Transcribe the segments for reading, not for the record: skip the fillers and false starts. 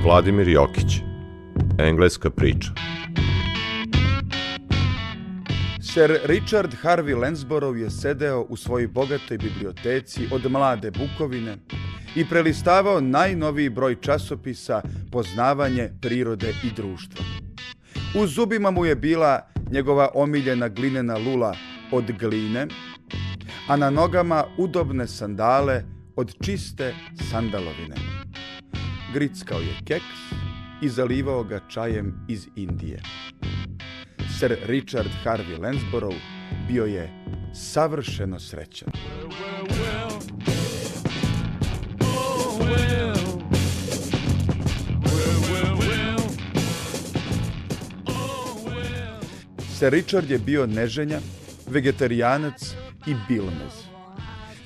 Vladimir Jokić. Engleska priča. Sir Richard Harvey Lansborough je sedeo u svojoj bogatoj biblioteci od mlade Bukovine i prelistavao najnoviji broj časopisa Poznavanje prirode i društva. U zubima mu je bila njegova omiljena glinena lula od gline, a na nogama udobne sandale od čiste sandalovine. Grickao je keks i zalivao ga čajem iz Indije. Sir Richard Harvey Lansborough bio je savršeno srećan. Sir Richard je bio neženja, vegetarijanac i bilmez.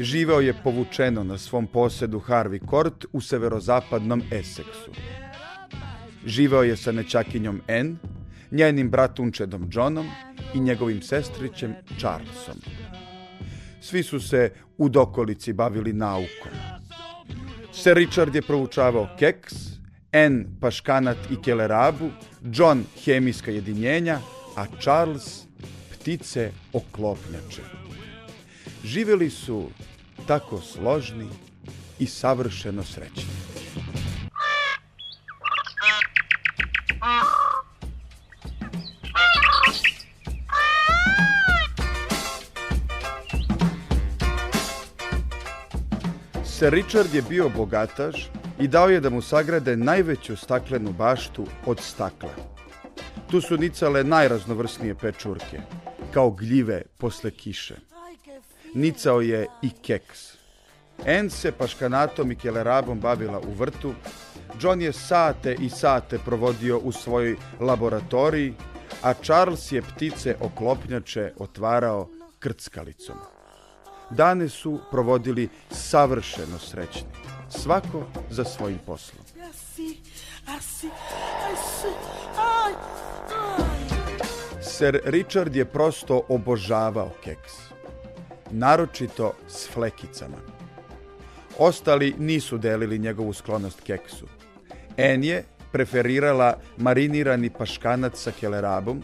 Živeo je povučeno na svom posedu Harvey Court u severozapadnom Essexu. Živeo je sa nećakinjom Anne, njenim bratunčedom Johnom i njegovim sestrićem Charlesom. Svi su se u dokolici bavili naukom. Sir Richard je proučavao keks, Anne paškanat i kelerabu, John hemijska jedinjenja, a Charles ptice oklopnjače. Živjeli su tako složni i savršeno srećni. Sir Richard je bio bogataš i dao je da mu sagrade najveću staklenu baštu od stakla. Tu su nicale najraznovrsnije pečurke, kao gljive posle kiše. Nicao je i keks. Anne se paškanatom i kelerabom bavila u vrtu, John je sate i sate provodio u svojoj laboratoriji, a Charles je ptice oklopnjače otvarao krckalicom. Dane su provodili savršeno srećni, svako za svojim poslom. Sir Richard je prosto obožavao keks, naročito s flekicama. Ostali nisu delili njegovu sklonost keksu. Anne je preferirala marinirani paškanac sa kelerabom,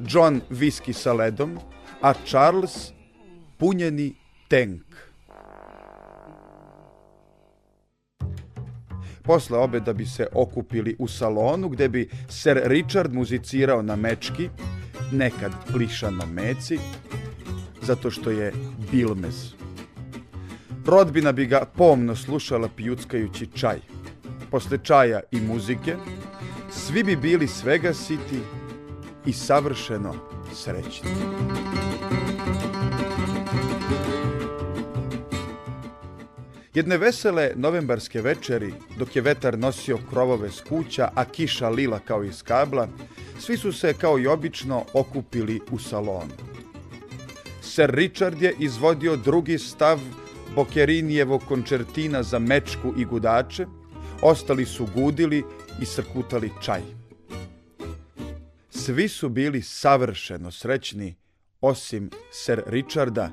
John viski sa ledom, a Charles punjeni tenk. Posle obeda bi se okupili u salonu gde bi Sir Richard muzicirao na mečki, nekad plišano meci, zato što je bilmez. Rodbina bi ga pomno slušala pijuckajući čaj. Posle čaja i muzike, svi bi bili svega siti i savršeno srećni. Jedne vesele novembarske večeri, dok je vetar nosio krovove s kuća, a kiša lila kao iz kabla, svi su se kao i obično okupili u salonu. Sir Richard je izvodio drugi stav Boccherinijevog končertina za mečku i gudače, ostali su gudili i srkutali čaj. Svi su bili savršeno srećni, osim Sir Richarda,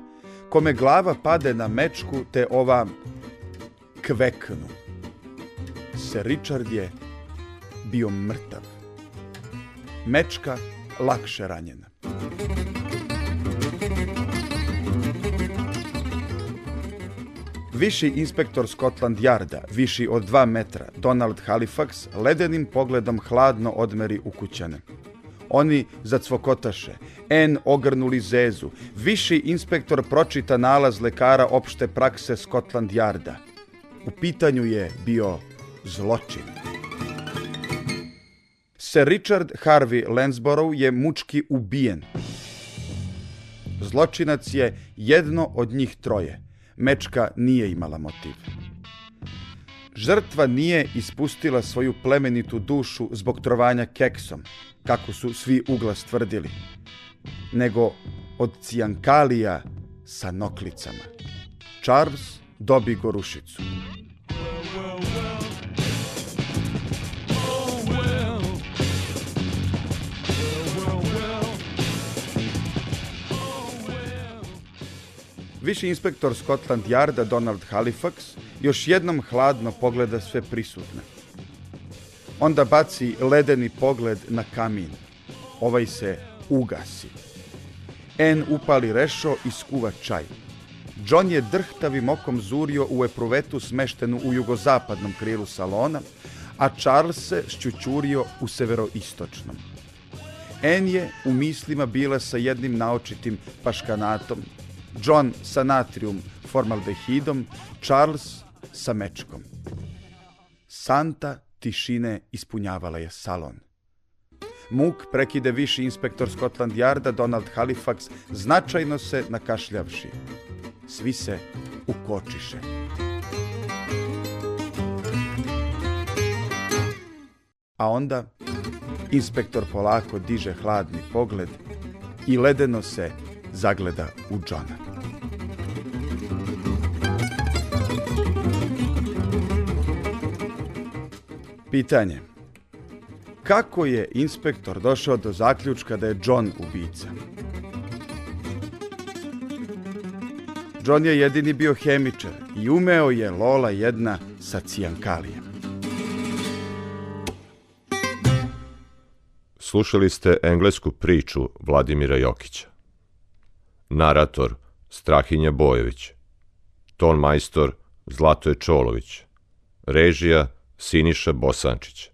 kome glava pade na mečku te ova kveknu. Sir Richard je bio mrtav. Mečka lakše ranjena. Viši inspektor Scotland Yarda, viši od 2 metra, Donald Halifax, ledenim pogledom hladno odmeri ukućane. Oni zacvokotaše, Anne ogrnuli zezu. Viši inspektor pročita nalaz lekara opšte prakse Scotland Yarda. U pitanju je bio zločin. Sir Richard Harvey Lansborough je mučki ubijen. Zločinac je jedno od njih troje. Mečka nije imala motiv. Žrtva nije ispustila svoju plemenitu dušu zbog trovanja keksom, kako su svi uglas tvrdili, nego od cijankalija sa noklicama. Charles dobi gorušicu. Viši inspektor Scotland Yarda Donald Halifax još jednom hladno pogleda sve prisutne. Onda baci ledeni pogled na kamin. Ovaj se ugasi. Anne upali rešo i skuva čaj. John je drhtavim okom zurio u epruvetu smeštenu u jugozapadnom krilu salona, a Charles se šćućurio u severoistočnom. Anne je u mislima bila sa jednim naočitim paškanatom, John sa natrijum formaldehidom, Charles sa mečkom. Santa tišine ispunjavala je salon. Muk prekide viši inspektor Scotland Yarda Donald Halifax značajno se nakašljavši. Svi se ukočiše. A onda inspektor polako diže hladni pogled i ledeno se zagleda u Johna. Pitanje. Kako je inspektor došao do zaključka da je John ubica? John je jedini bio hemičar i umeo je lola jedna sa cijankalijem. Slušali ste englesku priču Vladimira Jokića. Narator Strahinja Bojović. Ton majstor Zlatoje Čolović. Režija Siniša Bosančić.